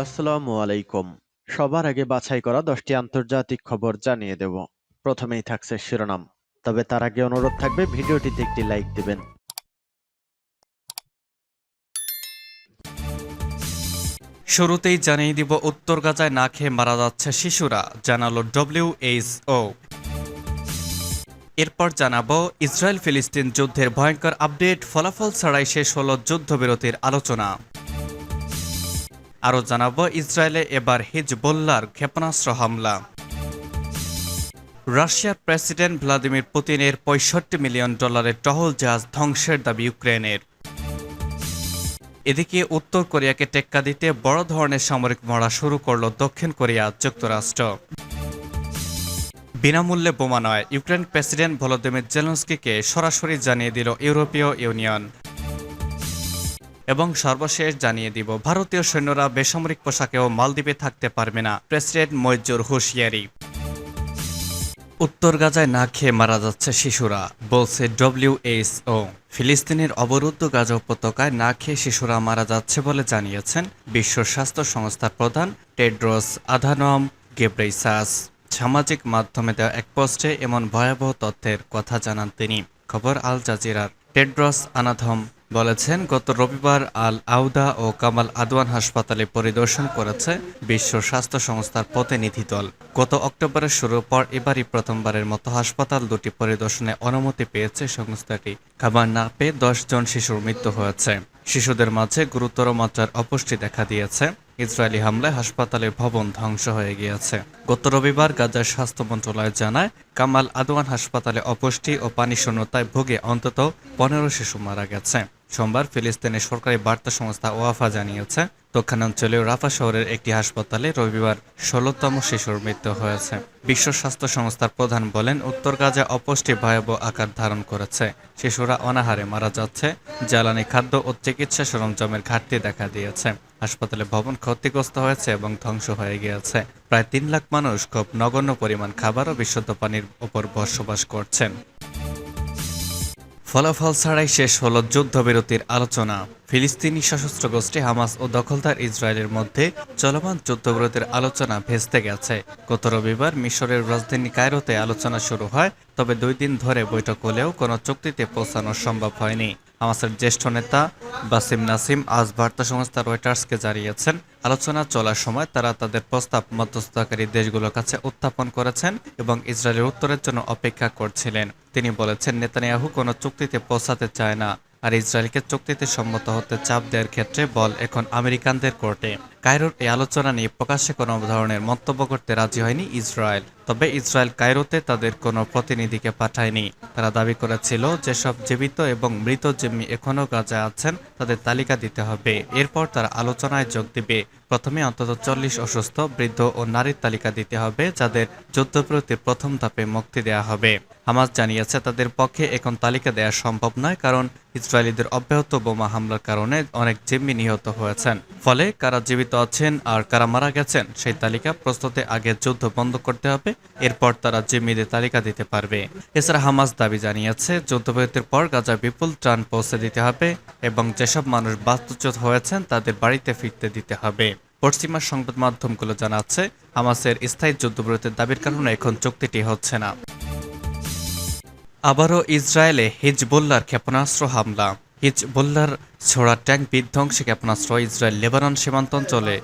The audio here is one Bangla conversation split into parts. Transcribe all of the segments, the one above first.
আসসালামু আলাইকুম। সবার আগে বাছাই করা 10টি আন্তর্জাতিক খবর জানিয়ে দেব। প্রথমেই থাকছে শিরোনাম। তবে তার আগে অনুরোধ থাকবে ভিডিওটিতে একটি লাইক দিবেন। শুরুতেই জানিয়ে দিব উত্তর গাজায় না খেয়ে মারা যাচ্ছে শিশুরা, জানালো ডব্লিউএইচও। এরপর জানাবো ইসরায়েল ফিলিস্তিন যুদ্ধের ভয়ঙ্কর আপডেট, ফলাফল ছাড়াই শেষ হলো যুদ্ধবিরতির আলোচনা। আরও জানাবো ইসরায়েলে এবার হিজবুল্লাহর ক্ষেপণাস্ত্র হামলা। রাশিয়ার প্রেসিডেন্ট ভ্লাদিমির পুতিনের $65 মিলিয়ন টহল জাহাজ ধ্বংসের দাবি ইউক্রেনের। এদিকে উত্তর কোরিয়াকে টেক্কা দিতে বড় ধরনের সামরিক মহড়া শুরু করল দক্ষিণ কোরিয়া যুক্তরাষ্ট্র। বিনামূল্যে বোমা নয়, ইউক্রেন প্রেসিডেন্ট ভলোদিমির জেলেনস্কিকে সরাসরি জানিয়ে দিল ইউরোপীয় ইউনিয়ন। এবং সর্বশেষ জানিয়ে দিব ভারতীয় সৈন্যরা বেসামরিক পোশাকেও মালদ্বীপে থাকতে পারবে না, প্রেসিডেন্ট মইজুর হুঁশিয়ারি। উত্তর গাজায় না খেয়ে মারা যাচ্ছে শিশুরা, বলছে ডব্লিউএইচও। ফিলিস্তিনের অবরুদ্ধ গাজা উপত্যকায় না খেয়ে শিশুরা মারা যাচ্ছে বলে জানিয়েছেন বিশ্ব স্বাস্থ্য সংস্থার প্রধান টেড্রোস আধানম গেব্রেইসাস। সামাজিক মাধ্যমে দেওয়া এক পোস্টে এমন ভয়াবহ তথ্যের কথা জানান তিনি। খবর আল জাজিরার। টেড্রোস আনাধম বলেছেন, গত রবিবার আল আউদা ও কামাল আদওয়ান হাসপাতালে পরিদর্শন করেছে বিশ্ব স্বাস্থ্য সংস্থার প্রতিনিধি দল। গত অক্টোবরের শুরুর পর এবারই প্রথমবারের মতো হাসপাতাল দুটি পরিদর্শনে অনুমতি পেয়েছে সংস্থাটি। খাবার না পেয়ে 10 জন শিশুর মৃত্যু হয়েছে। শিশুদের মাঝে গুরুতর মাত্রার অপুষ্টি দেখা দিয়েছে। ইসরায়েলি হামলায় হাসপাতালের ভবন ধ্বংস হয়ে গিয়েছে। গত রবিবার গাজার স্বাস্থ্য মন্ত্রণালয় জানায়, কামাল আদওয়ান হাসপাতালে অপুষ্টি ও পানি শূন্যতায় ভুগে অন্তত 15 শিশু মারা গেছে। সোমবার ফিলিস্তিনের সরকারি বার্তা সংস্থা ওয়াফা জানিয়েছে, দক্ষিণাঞ্চলীয় রাফা শহরের একটি হাসপাতালে রবিবার 16তম শিশুর মৃত্যু হয়েছে। বিশ্ব স্বাস্থ্য সংস্থার প্রধান বলেন, উত্তর গাজায় অপুষ্টি ভয়াবহ আকার ধারণ করেছে। শিশুরা অনাহারে মারা যাচ্ছে। জ্বালানি, খাদ্য ও চিকিৎসা সরঞ্জামের ঘাটতি দেখা দিয়েছে। হাসপাতালে ভবন ক্ষতিগ্রস্ত হয়েছে এবং ধ্বংস হয়ে গিয়েছে। প্রায় 3 লাখ মানুষ খুব নগণ্য পরিমাণ খাবার ও বিশুদ্ধ পানির উপর বসবাস করছেন। ফলাফল ছাড়াই শেষ হল যুদ্ধবিরতির আলোচনা। ফিলিস্তিনি সশস্ত্র গোষ্ঠী হামাস ও দখলদার ইসরায়েলের মধ্যে চলমান যুদ্ধবিরতির আলোচনা ভেস্তে গেছে। গত রবিবার মিশরের রাজধানী কায়রোতে আলোচনা শুরু হয়, তবে 2 দিন ধরে বৈঠক হলেও কোনো চুক্তিতে পৌঁছানো সম্ভব হয়নি। হামাসের জ্যেষ্ঠ নেতা বাসিম নাসিম আজ বার্তা সংস্থা রয়টার্সকে জানিয়েছেন, আলোচনা চলার সময় তারা তাদের প্রস্তাব মধ্যস্থতাকারী দেশগুলোর কাছে উত্থাপন করেছেন এবং ইসরায়েলের উত্তরের জন্য অপেক্ষা করছিলেন। তিনি বলেছেন, নেতানিয়াহু কোনো চুক্তিতে পৌঁছাতে চায় না, আর ইসরায়েলকে চুক্তিতে সম্মত হতে চাপ দেওয়ার ক্ষেত্রে বল এখন আমেরিকানদের কোর্টে। কায়রোর এই আলোচনা নিয়ে প্রকাশ্যে কোনো ধরনের মন্তব্য করতে রাজি হয়নি ইসরায়েল। তবে ইসরায়েল কায়রোতে তাদের কোনো প্রতিনিধিকে পাঠায়নি। তারা দাবি করেছিল, যেসব জীবিত এবং মৃত জিম্মি এখনও গাজায় আছেন তাদের তালিকা দিতে হবে। এরপর তারা আলোচনায় যোগ দিবে। প্রথমে অন্তত 40 অসুস্থ, বৃদ্ধ ও নারীর তালিকা দিতে হবে, যাদের যুদ্ধবিরতির প্রথম ধাপে মুক্তি দেওয়া হবে। হামাস জানিয়েছে, তাদের পক্ষে এখন তালিকা দেওয়া সম্ভব নয়, কারণ ইসরায়েলিদের অব্যাহত বোমা হামলার কারণে অনেক জিম্মি নিহত হয়েছেন। ফলে কারা জীবিত আছেন আর কারা মারা গেছেন সেই তালিকা প্রস্তুতে আগে যুদ্ধ বন্ধ করতে হবে, এরপর তারা জিম্মিদের তালিকা দিতে পারবে। এছাড়া হামাস দাবি জানিয়েছে, যুদ্ধবিরতির পর গাজায় বিপুল ত্রাণ পৌঁছে দিতে হবে এবং যেসব মানুষ বাস্তুচ্যুত হয়েছেন তাদের বাড়িতে ফিরতে দিতে হবে। পশ্চিমা সংবাদ মাধ্যমগুলো জানাচ্ছে, হামাসের স্থায়ী যুদ্ধবিরতির দাবির কারণে এখন চুক্তিটি হচ্ছে না। আবারও ইসরায়েলে হিজবুল্লাহর ক্ষেপণাস্ত্র হামলা। হিজবুল্লাহর ছোড়া ট্যাঙ্ক বিধ্বংসী ক্ষেপণাস্ত্র ইসরায়েল লেবানন সীমান্তাঞ্চলে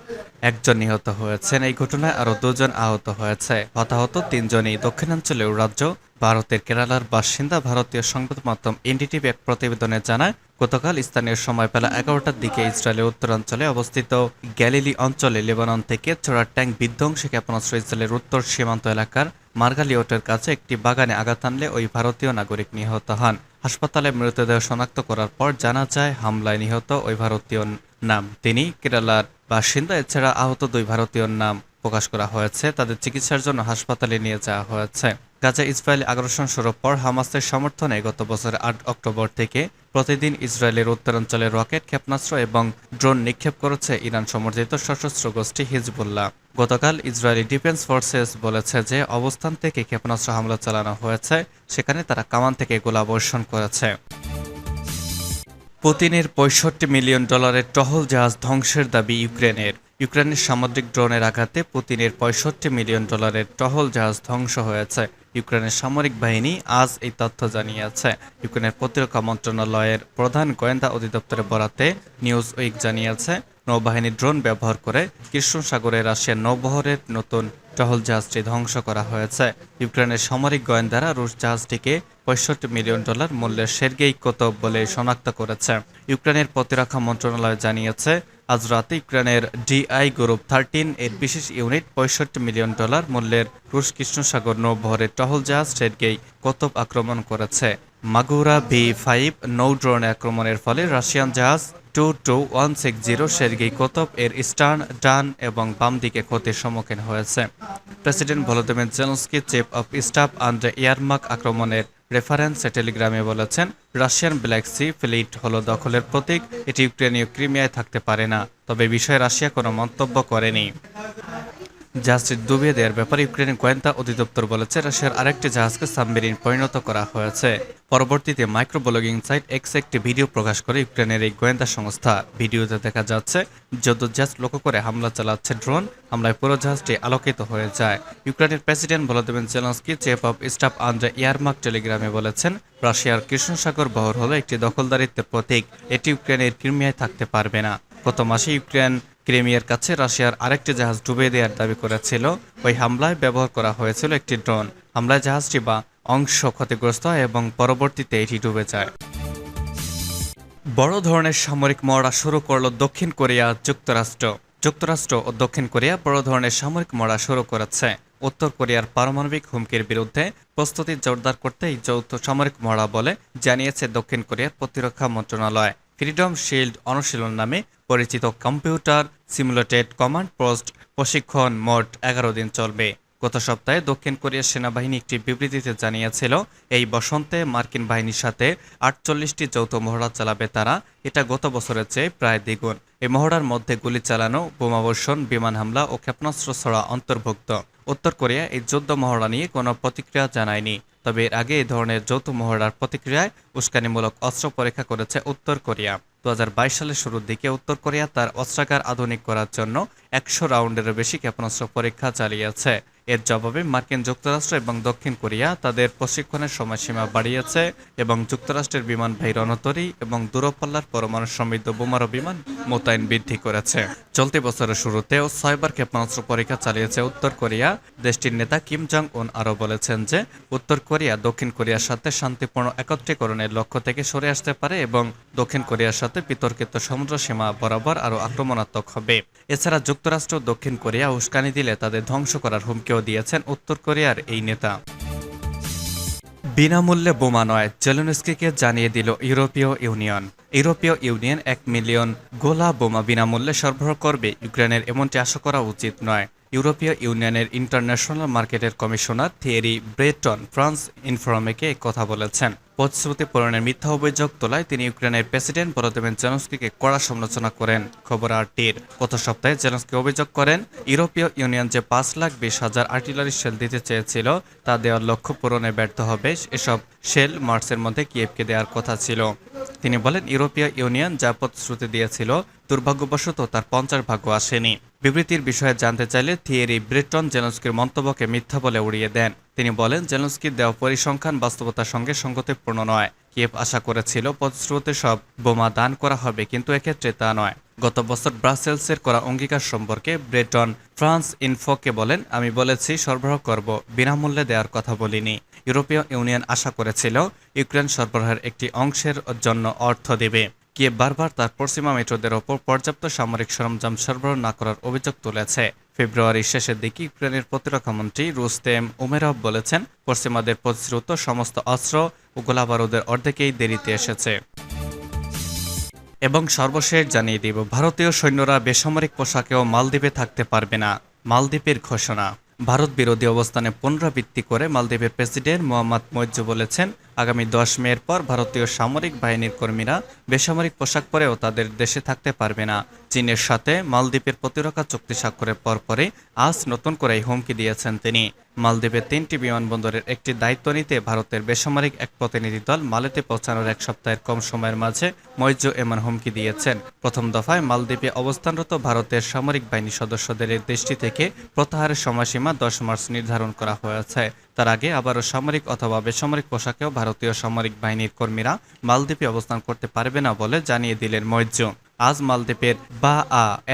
1 জন নিহত হয়েছেন। এই ঘটনায় আরও 2 জন আহত হয়েছে। হতাহত 3 জনই দক্ষিণাঞ্চলীয় রাজ্য ভারতের কেরালার বাসিন্দা। ভারতীয় সংবাদ মাধ্যম এনডিটিভি এক প্রতিবেদনে জানায়, গতকাল স্থানীয় সময় বেলা 11টার দিকে ইসরায়েলের উত্তরাঞ্চলে অবস্থিত গ্যালিলি অঞ্চলে লেবানন থেকে ছোড়া ট্যাঙ্ক বিধ্বংসী ক্ষেপণাস্ত্র ইসরায়েলের উত্তর সীমান্ত এলাকার মার্গালিওটের কাছে একটি বাগানে আঘাত আনলে ওই ভারতীয় নাগরিক নিহত হন। হাসপাতালে মৃতদেহ শনাক্ত করার পর জানা যায়, হামলায় নিহত ওই ভারতীয় নাম তিনি কেরালার বাসিন্দা। এছাড়া আহত 2 ভারতীয়র নাম প্রকাশ করা হয়েছে। তাদের চিকিৎসার জন্য হাসপাতালে নিয়ে যাওয়া হয়েছে। গাজা ইসরায়েলি আগ্রাসন শুরুর পর হামাসের সমর্থনে গত বছরের 8 অক্টোবর থেকে প্রতিদিন ইসরায়েলের উত্তরাঞ্চলে রকেট, ক্ষেপণাস্ত্র এবং ড্রোন নিক্ষেপ করেছে ইরান সমর্থিত সশস্ত্র গোষ্ঠী হিজবুল্লাহ। গতকাল ইসরায়েলি ডিফেন্স ফোর্সেস বলেছে যে অবস্থান থেকে ক্ষেপণাস্ত্র হামলা চালানো হয়েছে, সেখানে তারা কামান থেকে গোলাবর্ষণ করেছে। পুতিনের $65 মিলিয়ন টহল জাহাজ ধ্বংসের দাবি ইউক্রেনের। ইউক্রেনের সামুদ্রিক ড্রোনের আঘাতে পুতিনের $65 মিলিয়ন টহল জাহাজ ধ্বংস হয়েছে। ইউক্রেনের সামরিক বাহিনী আজ এই তথ্য জানিয়েছে। ইউক্রেনের প্রতিরক্ষা মন্ত্রণালয়ের প্রধান গোয়েন্দা অধিদপ্তরের বরাতে নিউজ উইক জানিয়েছে, নৌবাহিনীর ড্রোন ব্যবহার করে কৃষ্ণ সাগরে রাশিয়ার নৌবহরের নতুন টহল জাহাজটি ধ্বংস করা হয়েছে। ইউক্রেনের সামরিক গোয়েন্দারা রুশ জাহাজটিকে $65 মিলিয়ন মূল্যের সের্গেই কোতভ বলে শনাক্ত করেছে। ইউক্রেনের প্রতিরক্ষা মন্ত্রণালয় জানিয়েছে, আজ রাতে ইউক্রেনের ডিআই গ্রুপ 13 এর বিশেষ ইউনিট $65 মিলিয়ন মূল্যের রুশ কৃষ্ণসাগর নৌবহরের টহল জাহাজ সের্গেই কোতভ আক্রমণ করেছে। মাগুরা B-5 নৌ ড্রোন আক্রমণের ফলে রাশিয়ান জাহাজ 22160 সের্গেই কোতভ এর স্টার্ন, ডান এবং বাম দিকে ক্ষতির সম্মুখীন হয়েছে। President Volodymyr Zelensky chief of staff Andriy Yermak আক্রমণের রেফারেন্সে টেলিগ্রামে বলেছেন, রাশিয়ান ব্ল্যাক সি ফ্লিট হলো দখলের প্রতীক, এটি ইউক্রেনীয় ক্রিমিয়ায় থাকতে পারে না। তবে বিষয়ে রাশিয়া কোনো মন্তব্য করেনি। জাহাজটি ডুবিয়ে দেওয়ার ব্যাপারে ইউক্রেনের গোয়েন্দা অধিদপ্তর বলেছে, রাশিয়ার আরেকটি জাহাজকে সাবমেরিন পরিণত করা হয়েছে। পরবর্তীতে মাইক্রো ব্লগিং সাইট এক্সে একটি ভিডিও প্রকাশ করে ইউক্রেনের এই গোয়েন্দা সংস্থা। ভিডিওতে দেখা যাচ্ছে যুদ্ধজাহাজ লক্ষ্য করে হামলা চালাচ্ছে ড্রোন। হামলায় পুরো জাহাজটি আলোকিত হয়ে যায়। ইউক্রেনের president Volodymyr Zelensky chief of staff Andriy Yermak টেলিগ্রামে বলেছেন, রাশিয়ার কৃষ্ণসাগর বহর হলো একটি দখলদারিত্বের প্রতীক, এটি ইউক্রেনের ক্রিমিয়ায় থাকতে পারবে না। গত মাসে ইউক্রেন ক্রিমিয়ার কাছে রাশিয়ার আরেকটি জাহাজ ডুবিয়ে দেওয়ার দাবি করেছিল। ওই হামলায় ব্যবহার করা হয়েছিল একটি ড্রোন। হামলায় জাহাজটি বা অংশ ক্ষতিগ্রস্ত হয় এবং পরবর্তীতে এটি ডুবে যায়। বড় ধরনের সামরিক মহড়া শুরু করল দক্ষিণ কোরিয়া যুক্তরাষ্ট্র। যুক্তরাষ্ট্র ও দক্ষিণ কোরিয়া বড় ধরনের সামরিক মহড়া শুরু করেছে। উত্তর কোরিয়ার পারমাণবিক হুমকির বিরুদ্ধে প্রস্তুতি জোরদার করতে এই যৌথ সামরিক মহড়া বলে জানিয়েছে দক্ষিণ কোরিয়ার প্রতিরক্ষা মন্ত্রণালয়। ফ্রিডম শিল্ড অনুশীলন নামে পরিচিত কম্পিউটার সিমুলেটেড কমান্ড পোস্ট প্রশিক্ষণ মোট 11 দিন চলবে। গত সপ্তাহে দক্ষিণ কোরিয়ার সেনাবাহিনী একটি বিবৃতিতে জানিয়েছিল, এই বসন্তে মার্কিন বাহিনীর সাথে 48টি যৌথ মহড়া চালাবে তারা। এটা গত বছরের চেয়ে প্রায় দ্বিগুণ। এই মহড়ার মধ্যে গুলি চালানো, বোমাবর্ষণ, বিমান হামলা ও ক্ষেপণাস্ত্র ছড়া অন্তর্ভুক্ত। উত্তর কোরিয়া এই যুদ্ধ মহড়া নিয়ে কোনো প্রতিক্রিয়া জানায়নি। তবে এর আগে এই ধরনের যৌথ মহড়ার প্রতিক্রিয়ায় উস্কানিমূলক অস্ত্র পরীক্ষা করেছে উত্তর কোরিয়া। 2022 সালের শুরুর দিকে উত্তর কোরিয়া তার অস্ত্রাগার আধুনিক করার জন্য 100 রাউন্ডেরও বেশি ক্ষেপণাস্ত্র পরীক্ষা চালিয়েছে। এর জবাবে মার্কিন যুক্তরাষ্ট্র এবং দক্ষিণ কোরিয়া তাদের প্রশিক্ষণের সময়সীমা বাড়িয়েছে এবং যুক্তরাষ্ট্রের বিমানবাহী রণতরী এবং দূরপাল্লার পরমাণু সমৃদ্ধ বোমারু বিমান মোতায়েন বৃদ্ধি করেছে। চলতি বছরের শুরুতেও 6 বার ক্ষেপণাস্ত্র পরীক্ষা চালিয়েছে উত্তর কোরিয়া। দেশটির নেতা কিম জং উন আরও বলেছেন যে উত্তর কোরিয়া দক্ষিণ কোরিয়ার সাথে শান্তিপূর্ণ একত্রীকরণের লক্ষ্য থেকে সরে আসতে পারে এবং দক্ষিণ কোরিয়ার সাথে বিতর্কিত সমুদ্র সীমা বরাবর আরও আক্রমণাত্মক হবে। এছাড়া যুক্তরাষ্ট্র দক্ষিণ কোরিয়া উস্কানি দিলে তাদের ধ্বংস করার হুমকিও দিয়েছেন উত্তর কোরিয়ার এই নেতা। বিনামূল্যে বোমা নয়, জেলেনস্কিকে জানিয়ে দিল ইউরোপীয় ইউনিয়ন। ইউরোপীয় ইউনিয়ন 1 মিলিয়ন গোলা বোমা বিনামূল্যে সরবরাহ করবে। ইউক্রেনের এমনটি আশা করা উচিত নয়। ইউরোপীয় ইউনিয়নের ইন্টারন্যাশনাল মার্কেটের কমিশনার থিয়েরি ব্রেটন ফ্রান্স ইনফরমেকে কথা বলেছেন। প্রতিশ্রুতি পূরণের মিথ্যা অভিযোগ তোলায় তিনি ইউক্রেনের প্রেসিডেন্ট ভলোদিমির জেলেনস্কিকে কড়া সমালোচনা করেন। খবর RT-র গত সপ্তাহে জেলেনস্কি অভিযোগ করেন, ইউরোপীয় ইউনিয়ন যে 5,20,000 আর্টিলারি শেল দিতে চেয়েছিল তা দেওয়ার লক্ষ্য পূরণে ব্যর্থ হবে। এসব শেল মার্চের মধ্যে কিয়েভকে দেওয়ার কথা ছিল। তিনি বলেন, ইউরোপীয় ইউনিয়ন যা প্রতিশ্রুতি দিয়েছিল দুর্ভাগ্যবশত তার 50 ভাগও আসেনি। বিবৃতির বিষয়ে জানতে চাইলে থিয়েরি ব্রেটন জেলেনস্কির মন্তব্যকে মিথ্যা বলে উড়িয়ে দেন। তিনি বলেন, জেলেনস্কির দেওয়া পরিসংখ্যান বাস্তবতার সঙ্গে সঙ্গতিপূর্ণ নয়। কিয়েভ আশা করেছিল প্রতিশ্রুতি সব বোমা দান করা হবে, কিন্তু এক্ষেত্রে তা নয়। গত বছর ব্রাসেলসের করা অঙ্গীকার সম্পর্কে ব্রেটন ফ্রান্স ইনফোকে বলেন, আমি বলেছি সরবরাহ করব, বিনামূল্যে দেওয়ার কথা বলিনি। ইউরোপীয় ইউনিয়ন আশা করেছিল ইউক্রেন সরবরাহের একটি অংশের জন্য অর্থ দেবে। কিয়েভ বারবার তার পশ্চিমা মিত্রদের ওপর পর্যাপ্ত সামরিক সরঞ্জাম সরবরাহ না করার অভিযোগ তুলেছে। ফেব্রুয়ারির শেষের দিকে ইউক্রেনের প্রতিরক্ষামন্ত্রী রুস্তেম উমেরভ বলেছেন, পশ্চিমাদের প্রতিশ্রুত সমস্ত অস্ত্র ও গোলাবারুদের অর্ধেকেই দেরিতে এসেছে। এবং সর্বশেষ জানিয়ে দিব, ভারতীয় সৈন্যরা বেসামরিক পোশাকেও মালদ্বীপে থাকতে পারবে না। মালদ্বীপের ঘোষণা। ভারত বিরোধী অবস্থানে পুনরাবৃত্তি করে মালদ্বীপের প্রেসিডেন্ট মোহাম্মদ মইজু বলেছেন, আগামী 10 মের পর ভারতীয় সামরিক বাহিনীর কর্মীরা বেসামরিক পোশাক পরেও তাদের দেশে থাকতে পারবে না। চীনের সাথে মালদ্বীপের প্রতিরক্ষা চুক্তি স্বাক্ষরের পরপরই আজ নতুন করে এই হুমকি দিয়েছেন তিনি। মালদ্বীপের 3টি বিমানবন্দরের একটি দায়িত্ব নিতে ভারতের বেসামরিক এক প্রতিনিধি দল মালেতে পৌঁছানোর এক সপ্তাহের কম সময়ের মাঝে মৈত্র এমন হুমকি দিয়েছেন। প্রথম দফায় মালদ্বীপে অবস্থানরত ভারতের সামরিক বাহিনী সদস্যদের এই দেশটি থেকে প্রত্যাহারের সময়সীমা 10 মার্চ নির্ধারণ করা হয়েছে। তার আগে আবারও সামরিক অথবা বেসামরিক পোশাকেও ভারতীয় সামরিক বাহিনীর কর্মীরা মালদ্বীপে অবস্থান করতে পারবে না বলে জানিয়ে দিলেন মৈত্র। আজ মালদ্বীপের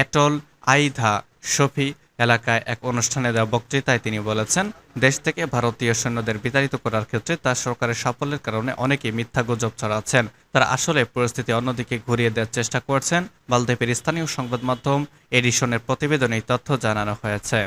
এটল আইধা শফি এলাকায় এক অনুষ্ঠানে দেওয়া বক্তৃতায় তিনি বলেছেন, দেশ থেকে ভারতীয় সৈন্যদের বিতাড়িত করার ক্ষেত্রে তার সরকারের সাফল্যের কারণে অনেকেই মিথ্যা গুজব ছড়াচ্ছেন। তারা আসলে পরিস্থিতি অন্যদিকে ঘুরিয়ে দেওয়ার চেষ্টা করছেন। মালদ্বীপের স্থানীয় সংবাদ মাধ্যম এডিশনের প্রতিবেদনে এই তথ্য জানানো হয়েছে।